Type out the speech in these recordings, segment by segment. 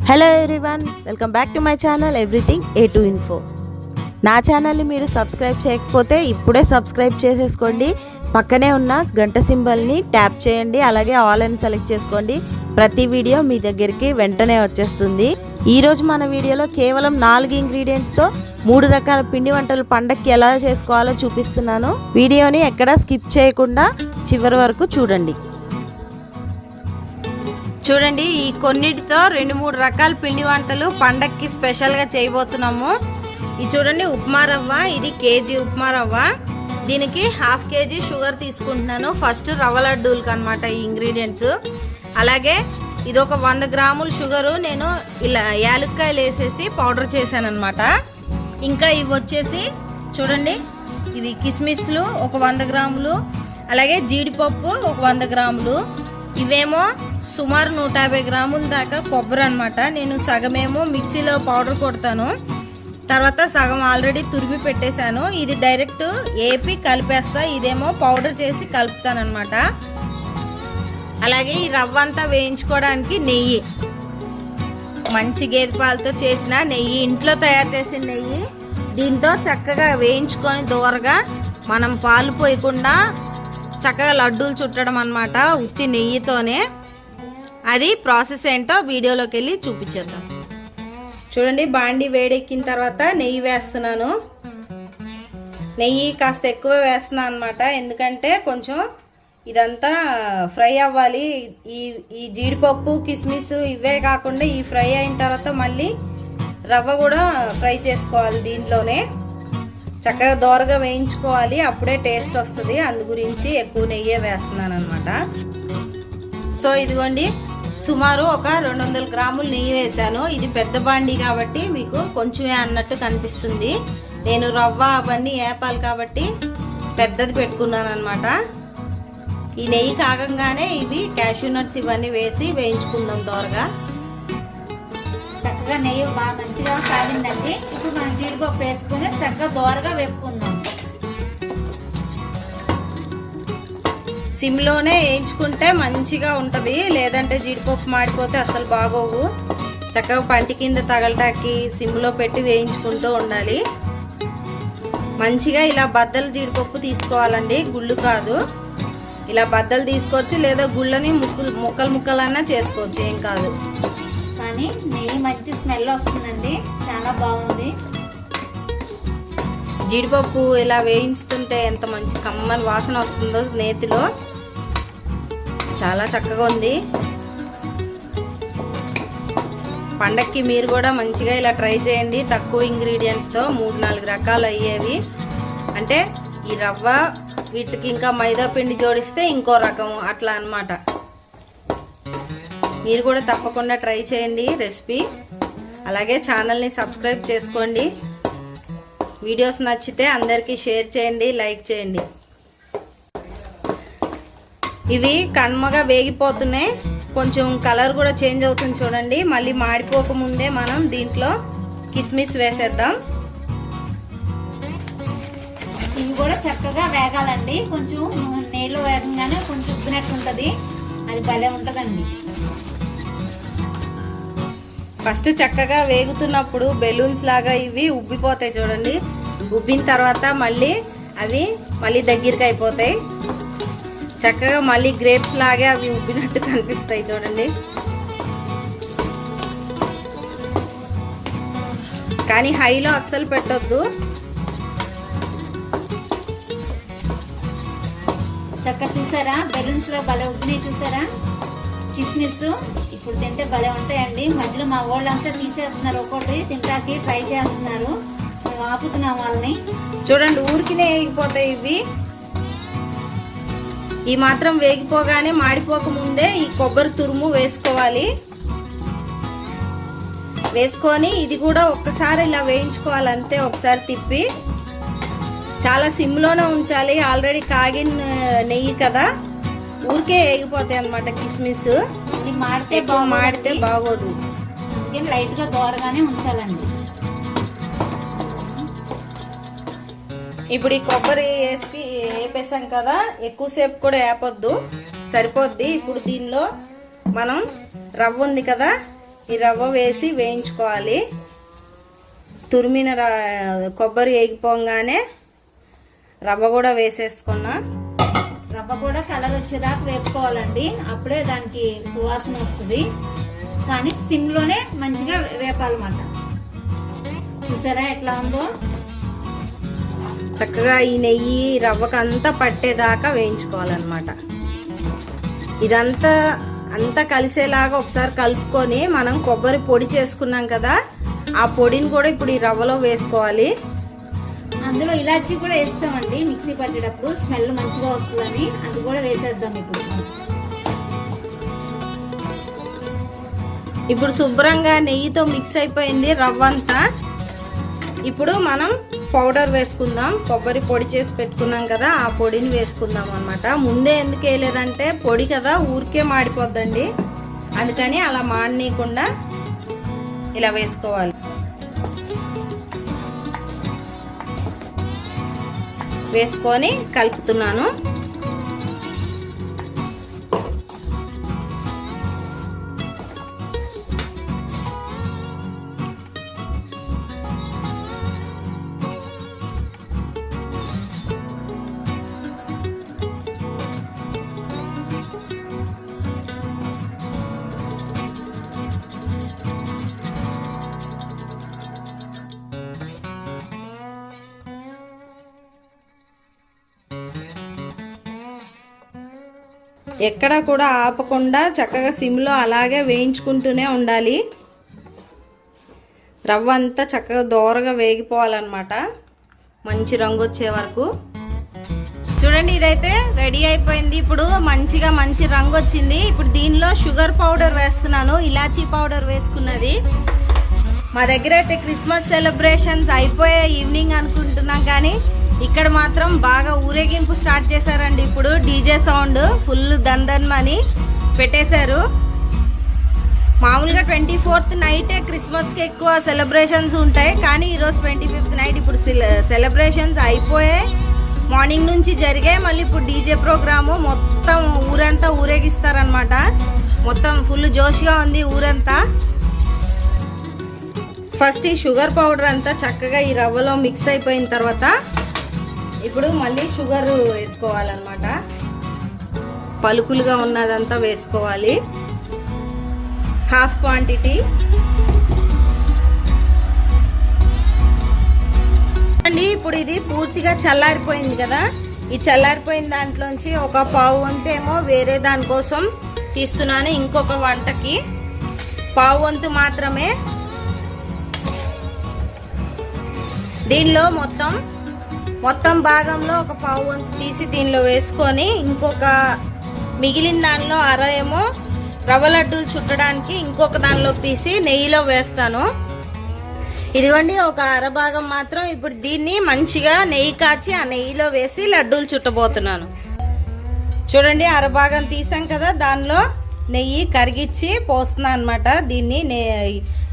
Hello everyone, welcome back to my channel everything A to info. నా ఛానల్ని మీరు subscribe చేయకపోతే ఇప్పుడే సబ్స్క్రైబ్ చేసేసుకోండి. పక్కనే ఉన్న గంట సింబల్ని ట్యాప్ చేయండి. అలాగే ఆల్ అని సెలెక్ట్ చేసుకోండి. ప్రతి వీడియో మీ దగ్గరికి వెంటనే వచ్చేస్తుంది. ఈరోజు మన వీడియోలో కేవలం 4 ఇంగ్రీడియంట్స్తో 3 రకాల పిండి వంటలు పండక్కి ఎలా చేసుకోవాలో చూపిస్తున్నాను. వీడియోని ఎక్కడా స్కిప్ చేయకుండా చివరి వరకు చూడండి. చూడండి, ఈ కొన్నిటితో 2-3 రకాల పిండి వంటలు పండక్కి స్పెషల్గా చేయబోతున్నాము. ఇది చూడండి, ఉప్మా రవ్వ. ఇది కేజీ ఉప్మా రవ్వ. దీనికి 1/2 కేజీ షుగర్ తీసుకుంటున్నాను. ఫస్ట్ రవ్వ లడ్డూలకు అనమాట ఈ ఇంగ్రీడియంట్స్. అలాగే ఇది ఒక 100 గ్రాముల షుగరు నేను ఇలా యాలక్కాయలు వేసేసి పౌడర్ చేశాను అనమాట. ఇంకా ఇవి వచ్చేసి చూడండి, ఇవి కిస్మిస్లు ఒక 100 గ్రాములు, అలాగే జీడిపప్పు ఒక 100 గ్రాములు. ఇవేమో సుమారు 150 గ్రాముల దాకా కొబ్బరి అనమాట. నేను సగమేమో మిక్సీలో పౌడర్ కొడతాను, తర్వాత సగం ఆల్రెడీ తురిమి పెట్టేశాను. ఇది డైరెక్ట్ ఏపి కలిపేస్తా, ఇదేమో పౌడర్ చేసి కలుపుతాను అనమాట. అలాగే ఈ రవ్వ అంతా వేయించుకోవడానికి నెయ్యి, మంచి గేదె పాలతో చేసిన నెయ్యి, ఇంట్లో తయారు చేసిన నెయ్యి. దీంతో చక్కగా వేయించుకొని దూరగా మనం పాలు పోయకుండా చక్కగా లడ్డూలు చుట్టడం అన్నమాట ఉత్తి నెయ్యితోనే. అది ప్రాసెస్ ఏంటో వీడియోలోకి వెళ్ళి చూపించేద్దాం. చూడండి, బాండి వేడెక్కిన తర్వాత నెయ్యి వేస్తున్నాను. నెయ్యి కాస్త ఎక్కువ వేస్తున్నాను అనమాట, ఎందుకంటే కొంచెం ఇదంతా ఫ్రై అవ్వాలి. ఈ జీడిపప్పు కిస్మిస్ ఇవే కాకుండా ఈ ఫ్రై అయిన తర్వాత మళ్ళీ రవ్వ కూడా ఫ్రై చేసుకోవాలి. దీంట్లోనే చక్కగా దోరగా వేయించుకోవాలి, అప్పుడే టేస్ట్ వస్తుంది. అందు గురించి ఎక్కువ నెయ్యే వేస్తున్నాను అనమాట. సో ఇదిగోండి, సుమారు ఒక 200 గ్రాములు నెయ్యి వేసాను. ఇది పెద్ద బాండి కాబట్టి మీకు కొంచెమే అన్నట్టు కనిపిస్తుంది. నేను రవ్వ అవన్నీ వేపాలి కాబట్టి పెద్దది పెట్టుకున్నాను అనమాట. ఈ నెయ్యి కాగంగానే ఇవి క్యాష్యూ నట్స్ ఇవన్నీ వేసి వేయించుకుందాం దోరగా. చక్కగా నెయ్యి బాగా మంచిగా కాగిందండి. ఇప్పుడు మనం జీడిపప్పు వేసుకుని చక్కగా దోరగా వేపుకుందాం. సిమ్లోనే వేయించుకుంటే మంచిగా ఉంటుంది, లేదంటే జీడిపప్పు మాడిపోతే అసలు బాగోవు. చక్కగా పంటి కింద తగలటానికి సిమ్లో పెట్టి వేయించుకుంటూ ఉండాలి. మంచిగా ఇలా బద్దలు జీడిపప్పు తీసుకోవాలండి, గుళ్ళు కాదు. ఇలా బద్దలు తీసుకోవచ్చు, లేదా గుళ్ళని ముక్కలు ముక్కలన్నా చేసుకోవచ్చు, ఏం కాదు. కానీ నెయ్యి మంచి స్మెల్ వస్తుందండి, చాలా బాగుంది. జీడిపప్పు ఇలా వేయించుతుంటే ఎంత మంచి కమ్మని వాసన వస్తుందో నేతిలో. చాలా చక్కగా ఉంది. పండక్కి మీరు కూడా మంచిగా ఇలా ట్రై చేయండి. తక్కువ ఇంగ్రీడియంట్స్తో 3-4 రకాలు అయ్యేవి. అంటే ఈ రవ్వ వీటికి ఇంకా మైదా పిండి జోడిస్తే ఇంకో రకం అట్లా అన్నమాట. మీరు కూడా తప్పకుండా ట్రై చేయండి రెసిపీ. అలాగే ఛానల్ని సబ్స్క్రైబ్ చేసుకోండి. వీడియోస్ నచ్చితే అందరికీ షేర్ చేయండి, లైక్ చేయండి. ఇవి కమ్మగా వేగిపోతున్నాయి, కొంచెం కలర్ కూడా చేంజ్ అవుతుంది చూడండి. మళ్ళీ మాడిపోకముందే మనం దీంట్లో కిస్మిస్ వేసేద్దాం. ఇవి కూడా చక్కగా వేగాలండి. కొంచెం నెయ్యిలో వేగంగానే కొంచెం ఉబ్బినట్టు ఉంటుంది, అది భలే ఉంటుందండి. ఫస్ట్ చక్కగా వేగుతున్నప్పుడు బెలూన్స్ లాగా ఇవి ఉబ్బిపోతాయి చూడండి. ఉబ్బిన తర్వాత అవి మళ్ళీ దగ్గరికి అయిపోతాయి. చక్కగా మళ్ళీ గ్రేప్స్ లాగే అవి ఉబ్బినట్టు కనిపిస్తాయి చూడండి. కానీ హైలో అస్సలు పెట్టొద్దు. చక్కగా చూసారా, బెలూన్స్ లో భలే ఉబ్బినాయి చూసారా కిస్మిస్. ఇప్పుడు తింటే భలే ఉంటాయండి. మధ్యలో మా వాళ్ళంతా తీసేస్తున్నారు, ఒక్కొక్కటి తింటాకి ట్రై చేస్తున్నారు. మేము ఆపుతున్నాం వాళ్ళని. చూడండి, ఊరికినే వేగిపోతాయి ఇవి. ఈ మాత్రం వేగిపోగానే మాడిపోకముందే ఈ కొబ్బరి తురుము వేసుకోవాలి. వేసుకొని ఇది కూడా ఒక్కసారి ఇలా వేయించుకోవాలి అంతే. ఒకసారి తిప్పి చాలా సిమ్లోనే ఉంచాలి. ఆల్రెడీ కాగిన నెయ్యి కదా, ఊరికే వేగిపోతాయి అన్నమాట కిస్మిస్. మాడితే బాగోదు, లైట్ గా దోరగానే ఉంచాలండి. ఇప్పుడు ఈ కొబ్బరి వేపేసాం కదా, ఎక్కువసేపు కూడా వేపొద్దు, సరిపోద్ది. ఇప్పుడు దీనిలో మనం రవ్వ ఉంది కదా, ఈ రవ్వ వేసి వేయించుకోవాలి. తురిమిన కొబ్బరి వేగిపోగానే రవ్వ కూడా వేసేసుకున్నా. రవ్వ కూడా కలర్ వచ్చేదాకా వేపుకోవాలండి, అప్పుడే దానికి సువాసన వస్తుంది. కానీ సిమ్లోనే మంచిగా వేపాలన్నమాట. చూసారా ఎట్లా ఉందో? చక్కగా ఈ నెయ్యి రవ్వకంతా పట్టేదాకా వేయించుకోవాలన్నమాట. అంతా కలిసేలాగా ఒకసారి కలుపుకొని మనం కొబ్బరి పొడి చేసుకున్నాం కదా, ఆ పొడిని కూడా ఇప్పుడు ఈ రవ్వలో వేసుకోవాలి. అందులో ఇలాచీ కూడా వేస్తామండి మిక్సీ పట్టేటప్పుడు, స్మెల్ మంచిగా వస్తుందని. అది కూడా వేసేద్దాం ఇప్పుడు శుభ్రంగా నెయ్యితో మిక్స్ అయిపోయింది రవ్వ అంతా. ఇప్పుడు మనం పౌడర్ వేసుకుందాం. కొబ్బరి పొడి చేసి పెట్టుకున్నాం కదా, ఆ పొడిని వేసుకుందాం అన్నమాట. ముందే ఎందుకు వేయలేదంటే పొడి కదా, ఊరికే మాడిపోద్దండి. అందుకని అలా మాడనీయకుండా ఇలా వేసుకోవాలి. వేసుకొని కలుపుతున్నాను. ఎక్కడ కూడా ఆపకుండా చక్కగా సిమ్లో అలాగే వేయించుకుంటూనే ఉండాలి. రవ్వ అంతా చక్కగా దోరగా వేగిపోవాలన్నమాట, మంచి రంగు వచ్చే వరకు. చూడండి, ఇదైతే రెడీ అయిపోయింది. ఇప్పుడు మంచి రంగు వచ్చింది. ఇప్పుడు దీనిలో షుగర్ పౌడర్ వేస్తున్నాను, ఇలాచీ పౌడర్ వేసుకున్నది. మా దగ్గర అయితే క్రిస్మస్ సెలబ్రేషన్స్ అయిపోయే ఈవినింగ్ అనుకుంటున్నాం, కానీ ఇక్కడ మాత్రం బాగా ఊరేగింపు స్టార్ట్ చేశారండి. ఇప్పుడు డీజే సౌండ్ ఫుల్ దందన్మని పెట్టేశారు. మామూలుగా 24th నైటే క్రిస్మస్కి ఎక్కువ సెలబ్రేషన్స్ ఉంటాయి, కానీ ఈరోజు 25th నైట్. ఇప్పుడు సెలబ్రేషన్స్ అయిపోయే మార్నింగ్ నుంచి జరిగాయి. మళ్ళీ ఇప్పుడు డీజే ప్రోగ్రాము మొత్తం ఊరంతా ఊరేగిస్తారనమాట. మొత్తం ఫుల్ జోష్గా ఉంది ఊరంతా. ఫస్ట్ ఈ షుగర్ పౌడర్ అంతా చక్కగా ఈ రవ్వలో మిక్స్ అయిపోయిన తర్వాత ఇప్పుడు మళ్ళీ షుగర్ వేసుకోవాలన్నమాట. పలుకులుగా ఉన్నదంతా వేసుకోవాలి, హాఫ్ క్వాంటిటీ. అండి ఇప్పుడు ఇది పూర్తిగా చల్లారిపోయింది కదా, ఈ చల్లారిపోయిన దాంట్లోంచి ఒక పావు వంతు ఏమో వేరే దానికోసం తీస్తున్నాను, ఇంకొక వంటకి పావు వంతు మాత్రమే. దీనిలో మొత్తం భాగంలో ఒక పావు వంతు తీసి దీనిలో వేసుకొని, ఇంకొక మిగిలిన దానిలో ఏమో రవ్వ లడ్డూలు చుట్టడానికి ఇంకొక దానిలోకి తీసి నెయ్యిలో వేస్తాను. ఇదిగోండి ఒక భాగం మాత్రం ఇప్పుడు దీన్ని మంచిగా నెయ్యి కాచి ఆ నెయ్యిలో వేసి లడ్డూలు చుట్టబోతున్నాను. చూడండి, భాగం తీసాం కదా, దానిలో నెయ్యి కరిగిచ్చి పోస్తున్నాను అనమాట. దీన్ని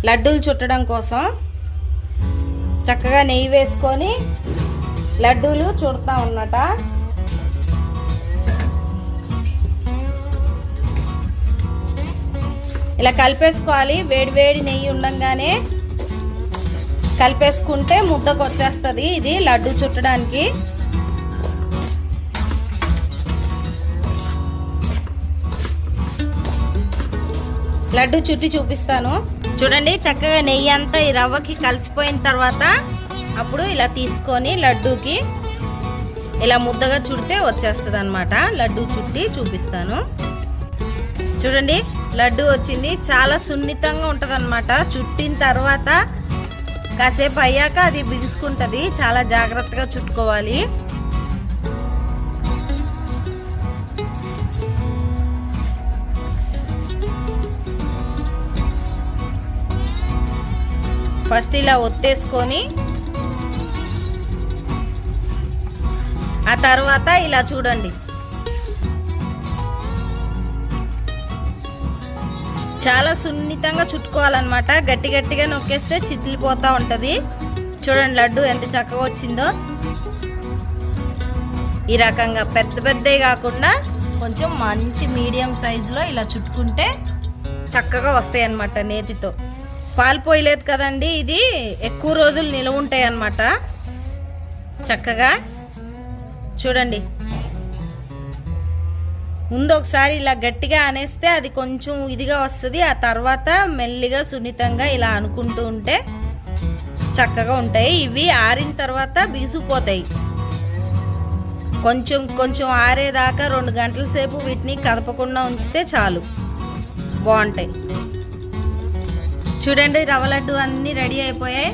లడ్డూలు చుట్టడం కోసం చక్కగా నెయ్యి వేసుకొని లడ్డూలు చుడతాం అన్నమాట. ఇలా కలిపేసుకోవాలి. వేడి నెయ్యి ఉండంగానే కలిపేసుకుంటే ముద్దకు వచ్చేస్తుంది ఇది లడ్డు చుట్టడానికి. లడ్డు చుట్టి చూపిస్తాను. చూడండి, చక్కగా నెయ్యి అంతా ఈ రవ్వకి కలిసిపోయిన తర్వాత అప్పుడు ఇలా తీసుకొని లడ్డూకి ఇలా ముద్దగా చుడితే వచ్చేస్తుంది అనమాట. లడ్డూ చుట్టి చూపిస్తాను. చూడండి, లడ్డు వచ్చింది. చాలా సున్నితంగా ఉంటుంది అనమాట. చుట్టిన తర్వాత కాసేపు అయ్యాక అది బిగుసుకుంటుంది. చాలా జాగ్రత్తగా చుట్టుకోవాలి. ఫస్ట్ ఇలా ఒత్తేసుకొని ఆ తర్వాత ఇలా చూడండి, చాలా సున్నితంగా చుట్టుకోవాలన్నమాట. గట్టిగా నొక్కేస్తే చిట్లిపోతూ ఉంటుంది. చూడండి లడ్డు ఎంత చక్కగా వచ్చిందో. ఈ రకంగా పెద్దవి కాకుండా కొంచెం మంచి మీడియం సైజులో ఇలా చుట్టుకుంటే చక్కగా వస్తాయి అన్నమాట నేతితో. పాలు పోయలేదు కదండి, ఇది ఎక్కువ రోజులు నిలవ ఉంటాయి అన్నమాట. చక్కగా చూడండి, ముందు ఒకసారి ఇలా గట్టిగా అనేస్తే అది కొంచెం ఇదిగా వస్తుంది. ఆ తర్వాత మెల్లిగా సున్నితంగా ఇలా అనుకుంటూ ఉంటే చక్కగా ఉంటాయి. ఇవి ఆరిన తర్వాత బిగుసిపోతాయి. కొంచెం కొంచెం ఆరేదాకా 2 గంటల సేపు వీటిని కదపకుండా ఉంచితే చాలు, బాగుంటాయి. చూడండి, రవ్వ లడ్డు అన్నీ రెడీ అయిపోయాయి.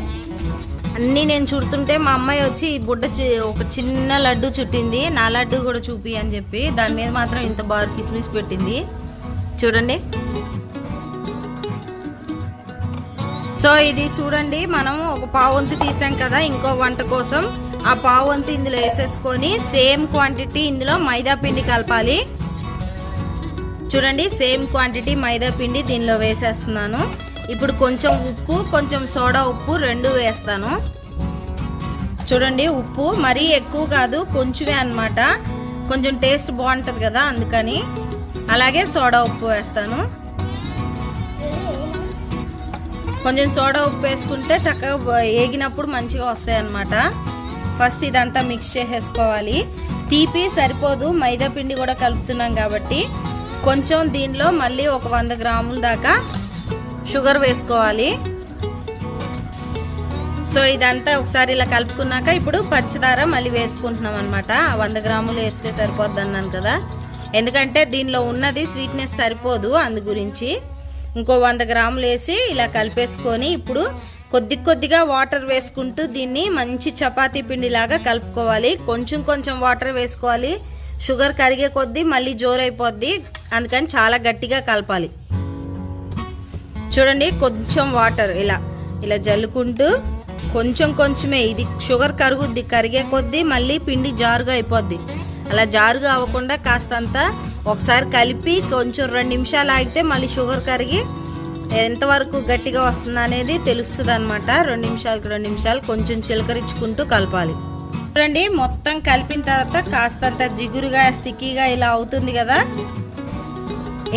అన్నీ నేను చుడుతుంటే మా అమ్మాయి వచ్చి ఈ బుడ్డ ఒక చిన్న లడ్డు చుట్టింది. నా లడ్డు కూడా చూపి అని చెప్పి దాని మీద మాత్రం ఇంత బాగా కిస్మిస్ పెట్టింది. చూడండి. సో ఇది చూడండి, మనము ఒక పావంతు తీసాం కదా ఇంకో వంట కోసం. ఆ పావంతు ఇందులో వేసేసుకొని సేమ్ క్వాంటిటీ ఇందులో మైదా పిండి కలపాలి. చూడండి, సేమ్ క్వాంటిటీ మైదా పిండి దీనిలో వేసేస్తున్నాను. ఇప్పుడు కొంచెం ఉప్పు, కొంచెం సోడా ఉప్పు 2 వేస్తాను. చూడండి, ఉప్పు మరీ ఎక్కువ కాదు, కొంచెమే అన్నమాట. కొంచెం టేస్ట్ బాగుంటుంది కదా అందుకని. అలాగే సోడా ఉప్పు వేస్తాను. కొంచెం సోడా ఉప్పు వేసుకుంటే చక్కగా ఏగినప్పుడు మంచిగా వస్తాయి అన్నమాట. ఫస్ట్ ఇదంతా మిక్స్ చేసేసుకోవాలి. తీపి సరిపోదు, మైదా పిండి కూడా కలుపుతున్నాం కాబట్టి కొంచెం దీనిలో మళ్ళీ ఒక 100 గ్రాముల దాకా షుగర్ వేసుకోవాలి. సో ఇదంతా ఒకసారి ఇలా కలుపుకున్నాక ఇప్పుడు పంచదార మళ్ళీ వేసుకుంటున్నాం అనమాట. 100 గ్రాములు వేస్తే సరిపోద్ది అన్నాను కదా, ఎందుకంటే దీనిలో ఉన్నది స్వీట్నెస్ సరిపోదు, అందు గురించి ఇంకో 100 గ్రాములు వేసి ఇలా కలిపేసుకొని ఇప్పుడు కొద్దిగా వాటర్ వేసుకుంటూ దీన్ని మంచి చపాతీ పిండిలాగా కలుపుకోవాలి. కొంచెం కొంచెం వాటర్ వేసుకోవాలి, షుగర్ కరిగే కొద్దీ మళ్ళీ జోరైపోద్ది, అందుకని చాలా గట్టిగా కలపాలి. చూడండి, కొంచెం వాటర్ ఇలా జల్లుకుంటూ కొంచెం కొంచెమే, ఇది షుగర్ కరుగుద్ది, కరిగే కొద్దీ మళ్ళీ పిండి జారుగా అయిపోద్ది. అలా జారుగా అవ్వకుండా కాస్తంత ఒకసారి కలిపి కొంచెం 2 నిమిషాలు ఆగితే మళ్ళీ షుగర్ కరిగి ఎంతవరకు గట్టిగా వస్తుంది అనేది తెలుస్తుంది అనమాట. 2 నిమిషాలు కొంచెం చిలకరించుకుంటూ కలపాలి. చూడండి, మొత్తం కలిపిన తర్వాత కాస్తంత జిగురుగా స్టిక్కీగా ఇలా అవుతుంది కదా,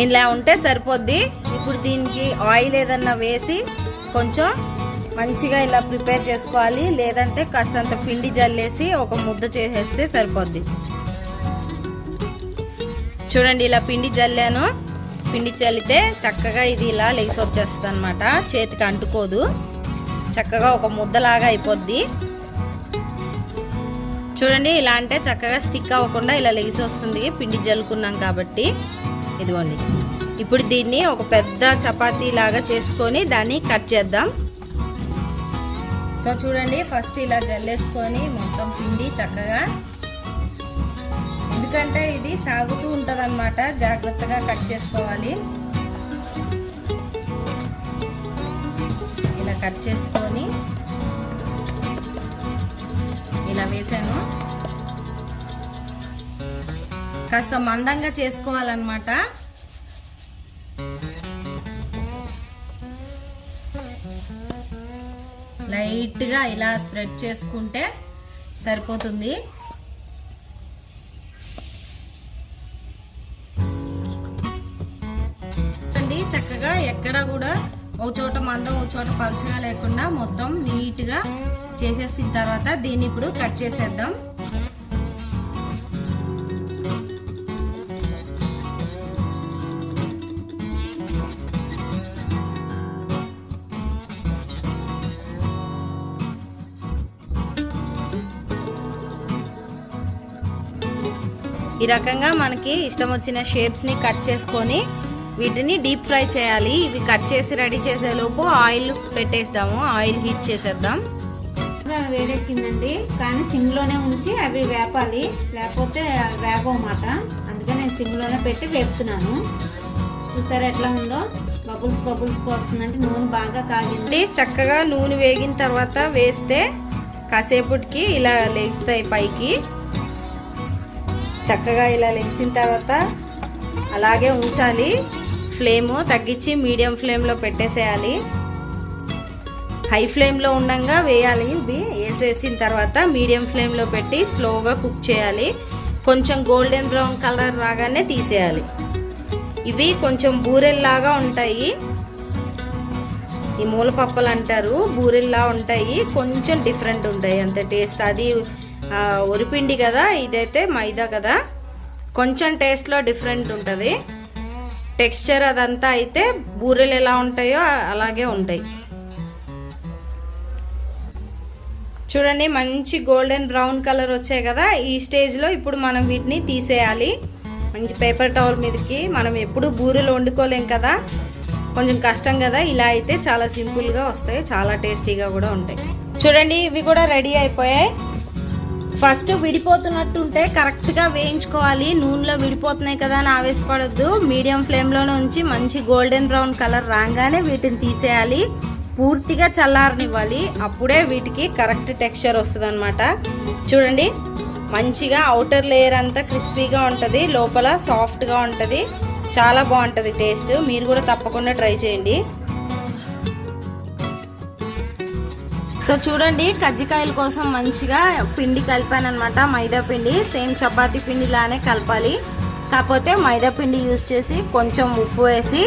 ఇలా ఉంటే సరిపోద్ది. ఇప్పుడు దీనికి ఆయిల్ ఏదన్నా వేసి కొంచెం మంచిగా ఇలా ప్రిపేర్ చేసుకోవాలి, లేదంటే కాస్తంత పిండి జల్లేసి ఒక ముద్ద చేసేస్తే సరిపోద్ది. చూడండి, ఇలా పిండి జల్లాను. పిండి చల్లితే చక్కగా ఇది ఇలా లెగిసి వచ్చేస్తుంది అనమాట, చేతికి అంటుకోదు, చక్కగా ఒక ముద్దలాగా అయిపోద్ది. చూడండి, ఇలా అంటే చక్కగా స్టిక్ అవ్వకుండా ఇలా లెగిసి వస్తుంది పిండి జల్లుకున్నాం కాబట్టి. ఇదిగోండి, ఇప్పుడు దీన్ని ఒక పెద్ద చపాతీ లాగా చేసుకొని దాన్ని కట్ చేద్దాం. సో చూడండి, ఫస్ట్ ఇలా జల్లేసుకొని మొత్తం పిండి చక్కగా, ఎందుకంటే ఇది సాగుతూ ఉంటుంది అనమాట, జాగ్రత్తగా కట్ చేసుకోవాలి. ఇలా కట్ చేసుకొని ఇలా వేసాను. కాస్త మందంగా చేసుకోవాలన్నమాట. లైట్గా ఇలా స్ప్రెడ్ చేసుకుంటే సరిపోతుంది. చక్కగా ఎక్కడ కూడా ఒక చోట మందం ఒక చోట పలుచగా లేకుండా మొత్తం నీట్గా చేసేసిన తర్వాత దీన్ని ఇప్పుడు కట్ చేసేద్దాం. ఈ రకంగా మనకి ఇష్టం వచ్చిన షేప్స్ని కట్ చేసుకొని వీటిని డీప్ ఫ్రై చేయాలి. ఇవి కట్ చేసి రెడీ చేసే లోపు ఆయిల్ పెట్టేద్దాము, ఆయిల్ హీట్ చేసేద్దాం. వేడెక్కిందండి, కానీ సిమ్లోనే ఉంచి అవి వేపాలి, లేకపోతే వేగమాట. అందుకని నేను సిమ్లోనే పెట్టి వేపుతున్నాను. చూసారా ఎట్లా ఉందో, బబుల్స్ వస్తుందంటే నూనె బాగా కాగింది. చక్కగా నూనె వేగిన తర్వాత వేస్తే కాసేపటికి ఇలా లేస్తాయి పైకి. చక్కగా ఇలా లెగిసిన తర్వాత అలాగే ఉంచాలి. ఫ్లేమ్ తగ్గించి మీడియం ఫ్లేమ్లో పెట్టేసేయాలి. హై ఫ్లేమ్లో ఉండగా వేయాలి. ఇవి వేసేసిన తర్వాత మీడియం ఫ్లేమ్లో పెట్టి స్లోగా కుక్ చేయాలి. కొంచెం గోల్డెన్ బ్రౌన్ కలర్ రాగానే తీసేయాలి. ఇవి కొంచెం బూరెల్లాగా ఉంటాయి, ఈ మూలపప్పలు అంటారు, బూరెల్లా ఉంటాయి, కొంచెం డిఫరెంట్ ఉంటాయి అంతే టేస్ట్. అది వరిపిండి కదా, ఇదైతే మైదా కదా, కొంచెం టేస్ట్లో డిఫరెంట్ ఉంటుంది. టెక్స్చర్ అదంతా అయితే బూరెలు ఎలా ఉంటాయో అలాగే ఉంటాయి. చూడండి మంచి గోల్డెన్ బ్రౌన్ కలర్ వచ్చాయి కదా, ఈ స్టేజ్లో ఇప్పుడు మనం వీటిని తీసేయాలి. మంచి పేపర్ టవల్ మీదకి, మనం ఎప్పుడు బూరెలు వండుకోలేం కదా, కొంచెం కష్టం కదా, ఇలా అయితే చాలా సింపుల్గా వస్తాయి, చాలా టేస్టీగా కూడా ఉంటాయి. చూడండి ఇవి కూడా రెడీ అయిపోయాయి. ఫస్ట్ విడిపోతున్నట్టుంటే కరెక్ట్గా వేయించుకోవాలి, నూనెలో విడిపోతున్నాయి కదా అని ఆవేశపడొద్దు. మీడియం ఫ్లేమ్లోనే ఉంచి మంచి గోల్డెన్ బ్రౌన్ కలర్ రాగానే వీటిని తీసేయాలి, పూర్తిగా చల్లారనివ్వాలి, అప్పుడే వీటికి కరెక్ట్ టెక్స్చర్ వస్తుంది అనమాట. చూడండి మంచిగా అవుటర్ లేయర్ అంతా క్రిస్పీగా ఉంటుంది, లోపల సాఫ్ట్గా ఉంటుంది, చాలా బాగుంటుంది టేస్ట్. మీరు కూడా తప్పకుండా ట్రై చేయండి. సో చూడండి కజ్జికాయల కోసం మంచిగా పిండి కలిపాను అనమాట, మైదా పిండి. సేమ్ చపాతీ పిండిలానే కలపాలి, కాకపోతే మైదా పిండి యూజ్ చేసి కొంచెం ఉప్పు వేసి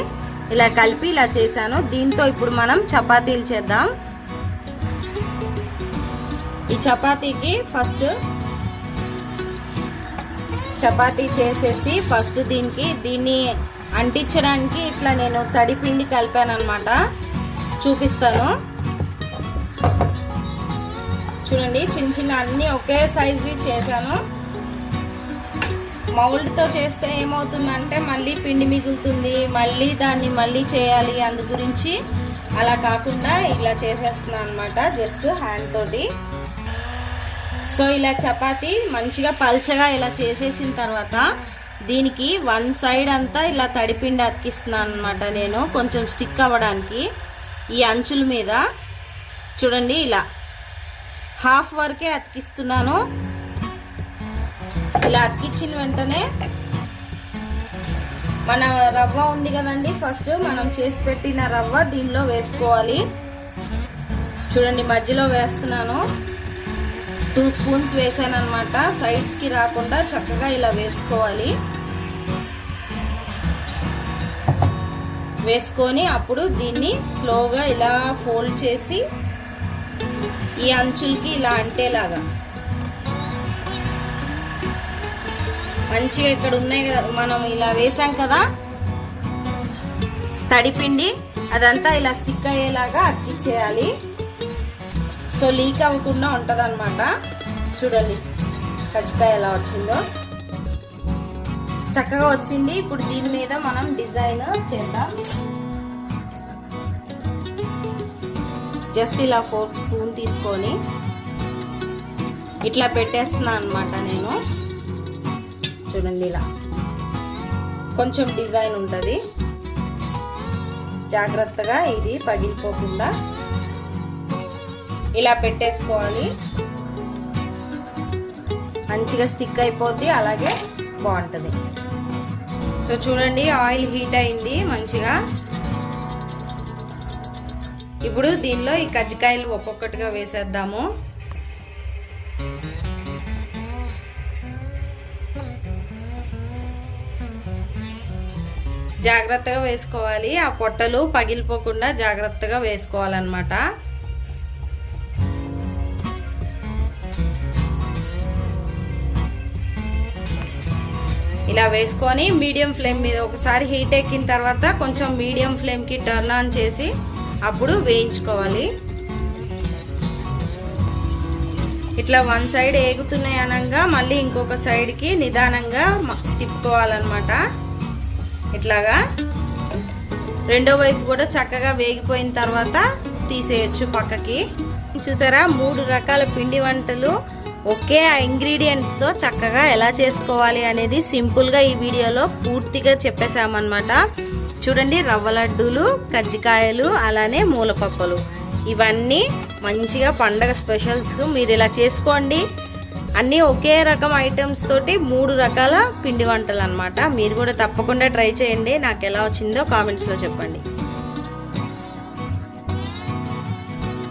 ఇలా కలిపి ఇలా చేశాను. దీంతో ఇప్పుడు మనం చపాతీలు చేద్దాం. ఈ చపాతీకి ఫస్ట్ చపాతీ చేసేసి ఫస్ట్ దీన్ని అంటించడానికి ఇట్లా నేను తడి పిండి కలిపాను అనమాట, చూపిస్తాను. చూడండి చిన్న చిన్న అన్ని ఒకే సైజు చేశాను. మౌల్డ్తో చేస్తే ఏమవుతుందంటే మళ్ళీ పిండి మిగులుతుంది, మళ్ళీ చేయాలి, అందు గురించి అలా కాకుండా ఇలా చేసేస్తున్నాను అనమాట, జస్ట్ హ్యాండ్ తోటి. సో ఇలా చపాతీ మంచిగా పల్చగా ఇలా చేసేసిన తర్వాత దీనికి వన్ సైడ్ అంతా ఇలా తడిపిండి అతికిస్తున్నాను అనమాట నేను, కొంచెం స్టిక్ అవ్వడానికి. ఈ అంచుల మీద చూడండి ఇలా హాఫ్ వరకే అతికిస్తున్నాను. ఇలా అతికించిన వెంటనే మన రవ్వ ఉంది కదండి, ఫస్ట్ మనం చేసి పెట్టిన రవ్వ దీనిలో వేసుకోవాలి. చూడండి మధ్యలో వేస్తున్నాను, 2 స్పూన్స్ వేసాను అనమాట, సైడ్స్కి రాకుండా చక్కగా ఇలా వేసుకోవాలి. వేసుకొని అప్పుడు దీన్ని స్లోగా ఇలా ఫోల్డ్ చేసి ఈ అంచులకి ఇలా అంటేలాగా మంచిగా ఇక్కడ ఉన్నాయి కదా, మనం ఇలా వేసాం కదా తడిపిండి, అదంతా ఇలా స్టిక్ అయ్యేలాగా అతికిచ్చేయాలి. సో లీక్ అవ్వకుండా ఉంటుంది అనమాట. చూడండి కజ్జికాయ ఎలా వచ్చిందో, చక్కగా వచ్చింది. ఇప్పుడు దీని మీద మనం డిజైన్ చేద్దాం. జస్ట్ ఇలా 4 స్పూన్ తీసుకొని ఇట్లా పెట్టేస్తున్నాను అనమాట నేను. చూడండి ఇలా కొంచెం డిజైన్ ఉంటుంది, జాగ్రత్తగా ఇది పగిలిపోకుండా ఇలా పెట్టేసుకోవాలి. మంచిగా స్టిక్ అయిపోద్ది, అలాగే బాగుంటుంది. సో చూడండి ఆయిల్ హీట్ అయింది మంచిగా. ఇప్పుడు దీనిలో ఈ కజ్జికాయలు ఒక్కొక్కటిగా వేసేద్దాము. జాగ్రత్తగా వేసుకోవాలి, ఆ పొట్టలు పగిలిపోకుండా జాగ్రత్తగా వేసుకోవాలన్నమాట. ఇలా వేసుకొని మీడియం ఫ్లేమ్ మీద ఒకసారి హీట్ ఎక్కిన తర్వాత కొంచెం మీడియం ఫ్లేమ్కి టర్న్ ఆన్ చేసి అప్పుడు వేయించుకోవాలి. ఇట్లా వన్ సైడ్ ఏగుతున్నాయి అనగా మళ్ళీ ఇంకొక సైడ్కి నిదానంగా తిప్పుకోవాలన్నమాట. ఇట్లాగా రెండో వైపు కూడా చక్కగా వేగిపోయిన తర్వాత తీసేయచ్చు పక్కకి. చూసారా 3 రకాల పిండి వంటలు ఒకే ఇంగ్రీడియంట్స్తో చక్కగా ఎలా చేసుకోవాలి అనేది సింపుల్గా ఈ వీడియోలో పూర్తిగా చెప్పేసామన్నమాట. చూడండి రవ్వ లడ్డూలు, కజ్జికాయలు, అలానే మూలపప్పలు, ఇవన్నీ మంచిగా పండగ స్పెషల్స్. మీరు ఇలా చేసుకోండి. అన్నీ ఒకే రకం ఐటమ్స్ తోటి 3 రకాల పిండి వంటలు అన్నమాట. మీరు కూడా తప్పకుండా ట్రై చేయండి. నాకు ఎలా వచ్చిందో కామెంట్స్లో చెప్పండి.